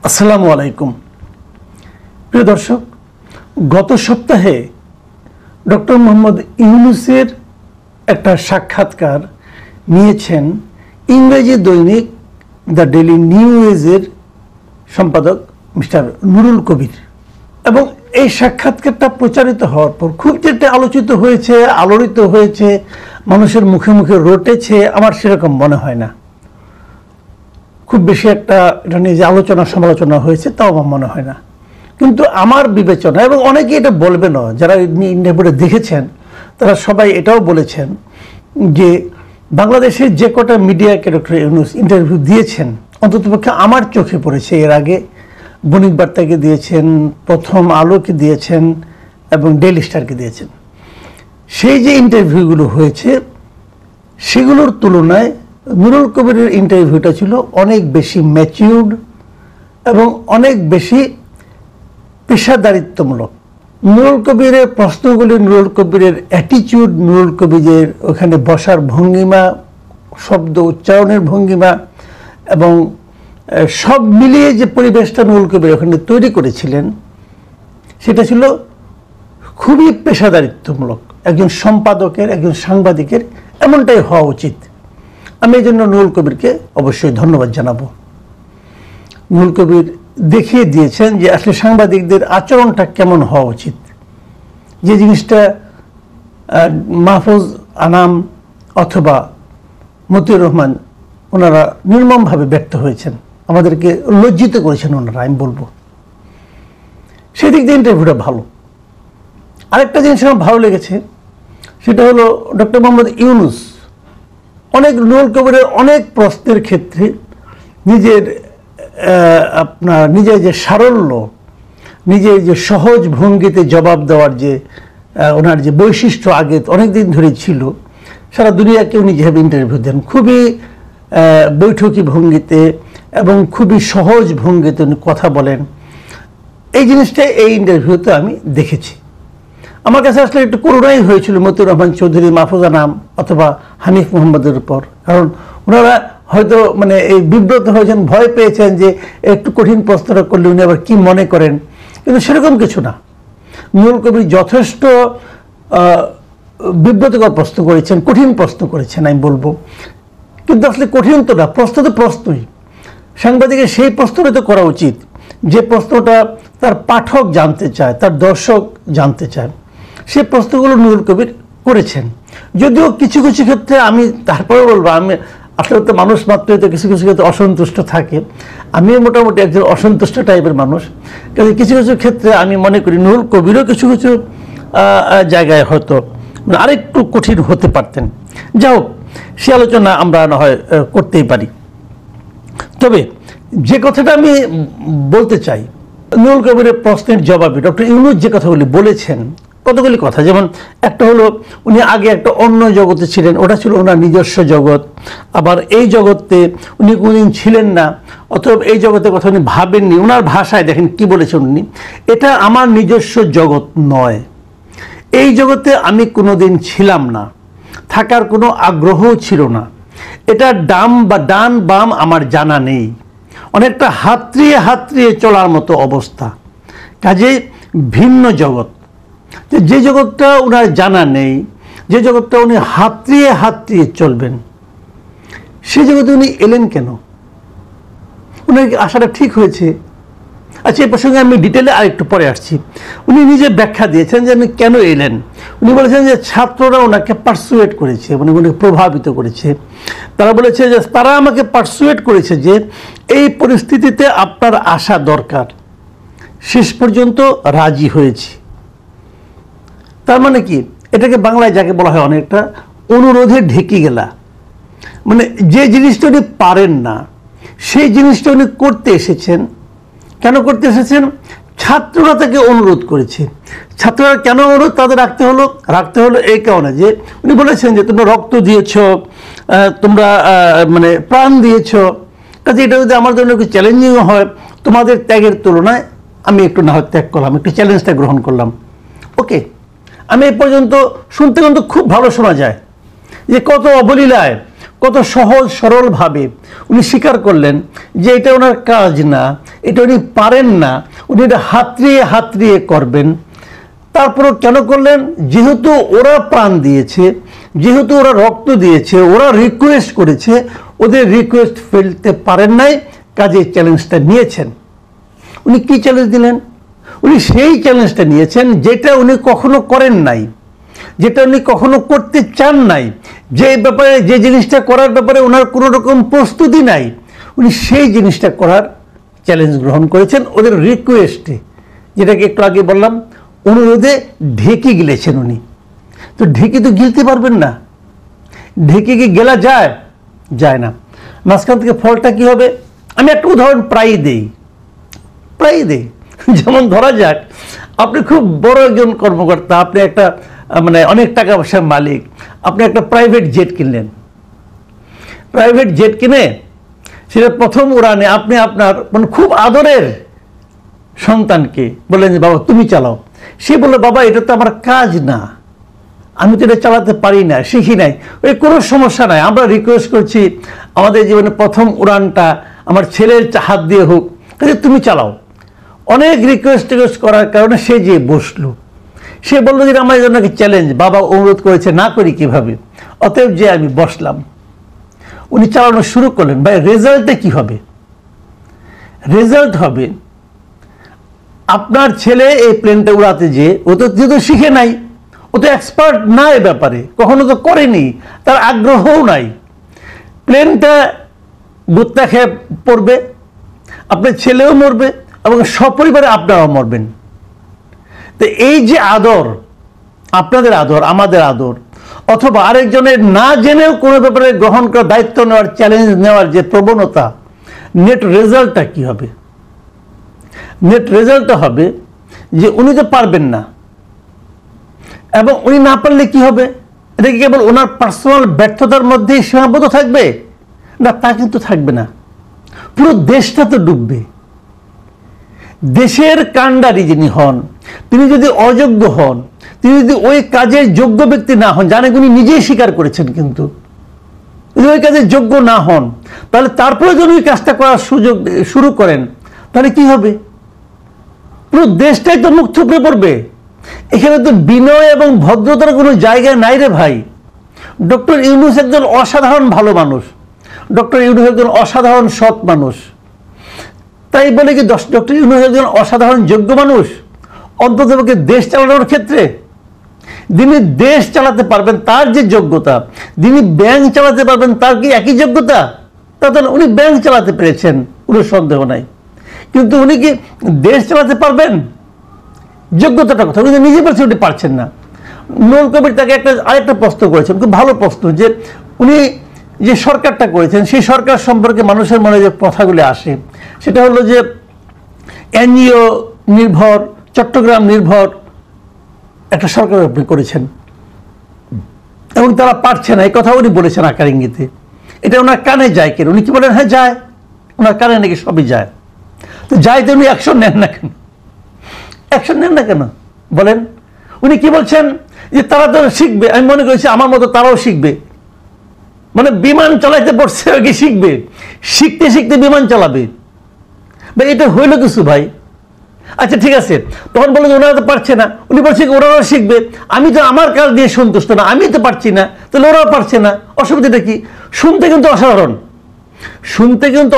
আসসালামু আলাইকুম প্রিয় দর্শক, গত সপ্তাহে ডক্টর মোহাম্মদ ইউনূসের একটা সাক্ষাৎকার নিয়েছেন ইংরেজি দৈনিক দ্য ডেইলি নিউজের সম্পাদক মিস্টার নুরুল কবির। এবং এই সাক্ষাৎকারটা প্রচারিত হওয়ার পর খুব যেটা আলোচিত হয়েছে, আলোড়িত হয়েছে, মানুষের মুখে মুখে রটেছে, আমার সেরকম মনে হয় না। খুব বেশি একটা এটা নিয়ে যে আলোচনা সমালোচনা হয়েছে তাও আমার মনে হয় না। কিন্তু আমার বিবেচনা, এবং অনেকে এটা বলবেনও, যারা ইন্টারভিউটা দেখেছেন তারা সবাই এটাও বলেছেন যে বাংলাদেশের যে কটা মিডিয়াকে ডক্টর ইউনূস ইন্টারভিউ দিয়েছেন, অন্ততপক্ষে আমার চোখে পড়েছে, এর আগে বণিক বার্তাকে দিয়েছেন, প্রথম আলোকে দিয়েছেন এবং ডেইলি স্টারকে দিয়েছেন, সেই যে ইন্টারভিউগুলো হয়েছে সেগুলোর তুলনায় নুরুল কবিরের ইন্টারভিউটা ছিল অনেক বেশি ম্যাচিউরড এবং অনেক বেশি পেশাদারিত্বমূলক। নুরুল কবিরের প্রশ্নগুলি, নুরুল কবিরের অ্যাটিচিউড, নুরুল কবিরের ওখানে বসার ভঙ্গিমা, শব্দ উচ্চারণের ভঙ্গিমা এবং সব মিলিয়ে যে পরিবেশটা নুরুল কবির ওখানে তৈরি করেছিলেন সেটা ছিল খুবই পেশাদারিত্বমূলক। একজন সম্পাদকের, একজন সাংবাদিকের এমনটাই হওয়া উচিত। আমি এই জন্য নুরুল কবিরকে অবশ্যই ধন্যবাদ জানাবো। নুরুল কবির দেখিয়ে দিয়েছেন যে আসলে সাংবাদিকদের আচরণটা কেমন হওয়া উচিত। যে জিনিসটা মাহফুজ আনাম অথবা মতিউর রহমান ওনারা নির্মমভাবে ব্যক্ত হয়েছেন, আমাদেরকে লজ্জিত করেছেন ওনারা, আমি বলবো সেদিক দিয়ে ইন্টারভিউটা ভালো। আরেকটা জিনিস আমার ভালো লেগেছে, সেটা হলো ডক্টর মোহাম্মদ ইউনূস নুরুল কবিরের অনেক প্রশ্নের ক্ষেত্রে নিজের যে সারল্য, নিজের যে সহজ ভঙ্গিতে জবাব দেওয়ার যে ওনার যে বৈশিষ্ট্য আগে অনেক দিন ধরে ছিল, সারা দুনিয়াকে উনি যেভাবে ইন্টারভিউ দেন খুবই বৈঠকি ভঙ্গিতে এবং খুবই সহজ ভঙ্গিতে উনি কথা বলেন, এই জিনিসটা এই ইন্টারভিউতে আমি দেখেছি। আমার কাছে আসলে একটু করুণাই হয়েছিল মতিউর রহমান চৌধুরী, মাহফুজ আনাম অথবা হানিফ মোহাম্মদের উপর, কারণ ওনারা হয়তো এই বিব্রত হয়েছেন, ভয় পেয়েছেন যে একটু কঠিন প্রশ্নটা করলে উনি আবার কি মনে করেন, কিন্তু সেরকম কিছু না। নুরুল কবির যথেষ্ট বিব্রতকর প্রশ্ন করেছেন, কঠিন প্রশ্ন করেছেন আমি বলবো, কিন্তু আসলে কঠিন তো না, প্রশ্ন তো প্রশ্নই। সাংবাদিকের সেই প্রশ্নটা তো করা উচিত যে প্রশ্নটা তার পাঠক জানতে চায়, তার দর্শক জানতে চায়, সেই প্রশ্নগুলো নুরুল কবির করেছেন। যদিও কিছু কিছু ক্ষেত্রে আমি তারপরে বলবো, আমি আসলে তো মানুষ মাত্রই তো কিছু কিছু ক্ষেত্রে অসন্তুষ্ট থাকে, আমিও মোটামুটি একজন অসন্তুষ্ট টাইপের মানুষ, কাজে কিছু কিছু ক্ষেত্রে আমি মনে করি নুরুল কবিরও কিছু কিছু জায়গায় হয়তো আরেকটু কঠিন হতে পারতেন। যাই হোক, সে আলোচনা আমরা না হয় করতেই পারি। তবে যে কথাটা আমি বলতে চাই, নুরুল কবিরের প্রশ্নের জবাবে ডক্টর ইউনূস যে কথাগুলি বলেছেন, কতগুলি কথা, যেমন একটা হলো উনি আগে একটা অন্য জগতে ছিলেন, ওটা ছিল ওনার নিজস্ব জগৎ, আবার এই জগতে উনি কোনোদিন ছিলেন না, অথবা এই জগতের কথা উনি ভাবেননি। ওনার ভাষায় দেখেন কি বলেছেন উনি, এটা আমার নিজস্ব জগৎ নয়, এই জগতে আমি কোনোদিন ছিলাম না, থাকার কোনো আগ্রহও ছিল না, এটা ডান বাম আমার জানা নেই, অনেকটা হাতড়িয়ে হাতড়িয়ে চলার মতো অবস্থা, কাজেই ভিন্ন জগৎ। যে জগৎটা ওনার জানা নেই, যে জগৎটা উনি হাতড়িয়ে হাতড়িয়ে চলবেন, সেই জগতে উনি এলেন কেন? উনার আশাটা ঠিক হয়েছে? আচ্ছা, এই প্রসঙ্গে আমি ডিটেলে আরেকটু পরে আসছি। উনি নিজে ব্যাখ্যা দিয়েছেন যে উনি কেন এলেন। উনি বলেছেন যে ছাত্ররা ওনাকে পারসুয়েট করেছে, উনাকে প্রভাবিত করেছে। তারা বলেছে যে তারা আমাকে পারসুয়েট করেছে যে এই পরিস্থিতিতে আপনার আসা দরকার, শেষ পর্যন্ত রাজি হয়েছি। তার মানে কি, এটাকে বাংলায় যাকে বলা হয় অনেকটা অনুরোধে ঢেকে গেলা, যে জিনিসটা উনি পারেন না সেই জিনিসটা উনি করতে এসেছেন। কেন করতে এসেছেন? ছাত্ররা তাকে অনুরোধ করেছে। ছাত্ররা কেন অনুরোধ তাদের রাখতে হলো এই কারণে যে উনি বলেছেন যে তোমরা রক্ত দিয়েছ, তোমরা প্রাণ দিয়েছ, কাজে এটা যদি আমার জন্য একটু চ্যালেঞ্জিং হয়, তোমাদের ত্যাগের তুলনায় আমি একটু না হয় ত্যাগ করলাম, একটু চ্যালেঞ্জটা গ্রহণ করলাম। ওকে, আমি এই পর্যন্ত শুনতে কিন্তু খুব ভালো শোনা যায় যে কত অবলীলায়, কত সহজ সরলভাবে উনি স্বীকার করলেন যে এটা ওনার কাজ না, এটা উনি পারেন না, উনি এটা হাতড়িয়ে হাতড়িয়ে করবেন। তারপরও কেন করলেন? যেহেতু ওরা প্রাণ দিয়েছে, যেহেতু ওরা রক্ত দিয়েছে, ওরা রিকোয়েস্ট করেছে, ওদের রিকোয়েস্ট ফেলতে পারেন নাই, কাজে চ্যালেঞ্জটা নিয়েছেন। উনি কি চ্যালেঞ্জ দিলেন? উনি সেই চ্যালেঞ্জটা নিয়েছেন যেটা উনি কখনো করেন নাই, যেটা উনি কখনো করতে চান নাই, যে ব্যাপারে, যে জিনিসটা করার ব্যাপারে ওনার কোনো রকম প্রস্তুতি নাই, উনি সেই জিনিসটা করার চ্যালেঞ্জ গ্রহণ করেছেন ওদের রিকোয়েস্টে, যেটাকে একটু আগে বললাম, অনুরোধে ঢেকে গিলেছেন উনি। তো ঢেকে তো গিলতে পারবেন না, ঢেকে কি গেলা যায়? যায় না। মাঝখান থেকে ফলটা কি হবে? আমি একটা উদাহরণ প্রায়ই দেই। যেমন ধরা যাক, আপনি খুব বড় একজন কর্মকর্তা, আপনি একটা মানে অনেক টাকা পয়সার মালিক, আপনি একটা প্রাইভেট জেট কিনলেন। প্রাইভেট জেট কিনে সেটা প্রথম উড়ানে আপনি আপনার মানে খুব আদরের সন্তানকে বললেন যে বাবা তুমি চালাও। সে বললো বাবা এটা তো আমার কাজ না, আমি তো এটা চালাতে পারি না, শিখি নাই। ওই কোনো সমস্যা নাই, আমরা রিকোয়েস্ট করছি আমাদের জীবনে প্রথম উড়ানটা আমার ছেলের হাত দিয়ে হোক, তুমি চালাও। অনেক রিকোয়েস্ট করার কারণে সে যে বসলো, সে বললো যে আমার জন্য কি চ্যালেঞ্জ, বাবা অনুরোধ করেছে, না করি কিভাবে, অতএব যে আমি বসলাম। উনি চালানো শুরু করলেন। ভাই রেজাল্টে কি হবে? রেজাল্ট হবে আপনার ছেলে এই প্লেনটা উড়াতে যে ও তো যেহেতু শিখে নাই, ও তো এক্সপার্ট না এ ব্যাপারে, কখনো তো করেনি, তার আগ্রহও নাই, প্লেনটা গুত্তা খেয়ে পড়বে, আপনার ছেলেও মরবে এবং সপরিবারে আপনারাও মরবেন। তো এই যে আদর, আপনাদের আদর, আমাদের আদর, অথবা আরেকজনের না জেনেও কোনো ব্যাপারে গ্রহণ করার, দায়িত্ব নেওয়ার, চ্যালেঞ্জ নেওয়ার যে প্রবণতা, নেট রেজাল্টটা কি হবে? নেট রেজাল্টটা হবে যে উনি তো পারবেন না, এবং উনি না পারলে কি হবে? এটা কি কেবল ওনার পার্সোনাল ব্যর্থতার মধ্যেই সীমাবদ্ধ থাকবে? না, তা কিন্তু থাকবে না, পুরো দেশটা তো ডুববে। দেশের কাণ্ডারি যিনি হন, তিনি যদি অযোগ্য হন, তিনি যদি ওই কাজের যোগ্য ব্যক্তি না হন, জানে উনি নিজেই স্বীকার করেছেন, কিন্তু যদি ওই কাজের যোগ্য না হন, তাহলে তারপরে যদি ওই কাজটা করার সুযোগ শুরু করেন, তাহলে কি হবে? পুরো দেশটাই তো মুখ থুবড়ে পড়বে। এখানে তো বিনয় এবং ভদ্রতার কোনো জায়গা নাই রে ভাই। ডক্টর ইউনূস একজন অসাধারণ ভালো মানুষ, ডক্টর ইউনূস একজন অসাধারণ সৎ মানুষ, তাই বলে কি ডক্টর ইউনূস একজন অসাধারণ যোগ্য মানুষ? অন্ততপক্ষে দেশ চালানোর ক্ষেত্রে যিনি দেশ চালাতে পারবেন তার যে যোগ্যতা, যিনি ব্যাংক চালাতে পারবেন তার কি একই যোগ্যতা? তাহলে উনি ব্যাংক চালাতে পেরেছেন, কোনো সন্দেহ নাই, কিন্তু উনি কি দেশ চালাতে পারবেন? যোগ্যতাটা কথা উনি নিজে বলছেন উনি পারছেন না। নুরুল কবির তাকে আরেকটা প্রশ্ন করেছেন, খুব ভালো প্রশ্ন, যে উনি যে সরকারটা করেছেন সেই সরকার সম্পর্কে মানুষের মনে যে কথাগুলি আসে, সেটা হলো যে এনজিও নির্ভর, চট্টগ্রাম নির্ভর একটা সরকার আপনি করেছেন এবং তারা পারছে না, এই কথা উনি বলেছেন আকার ইঙ্গিতে। এটা ওনার কানে যায় কেন? উনি কি বলেন? হ্যাঁ যায়, ওনার কানে নাকি সবই যায়। তো যাইতে উনি অ্যাকশন নেন না কেন? অ্যাকশন নেন না কেন বলেন? উনি কি বলছেন? যে তারা তো শিখবে, আমি মনে করছি আমার মতো তারাও শিখবে। মানে বিমান চালাইতে পড়ছে কি শিখবে? শিখতে শিখতে বিমান চালাবে ভাই, এটা হইল কিছু ভাই? আচ্ছা ঠিক আছে, তখন বলে যে ওনারা তো পারছে না, উনি বলছে ওরাও শিখবে। আমি তো আমার কাজ দিয়ে সন্তুষ্ট না, আমি তো পারছি না, তাহলে ওরাও পারছে না, অসুবিধাটা কি? শুনতে কিন্তু অসাধারণ, শুনতে কিন্তু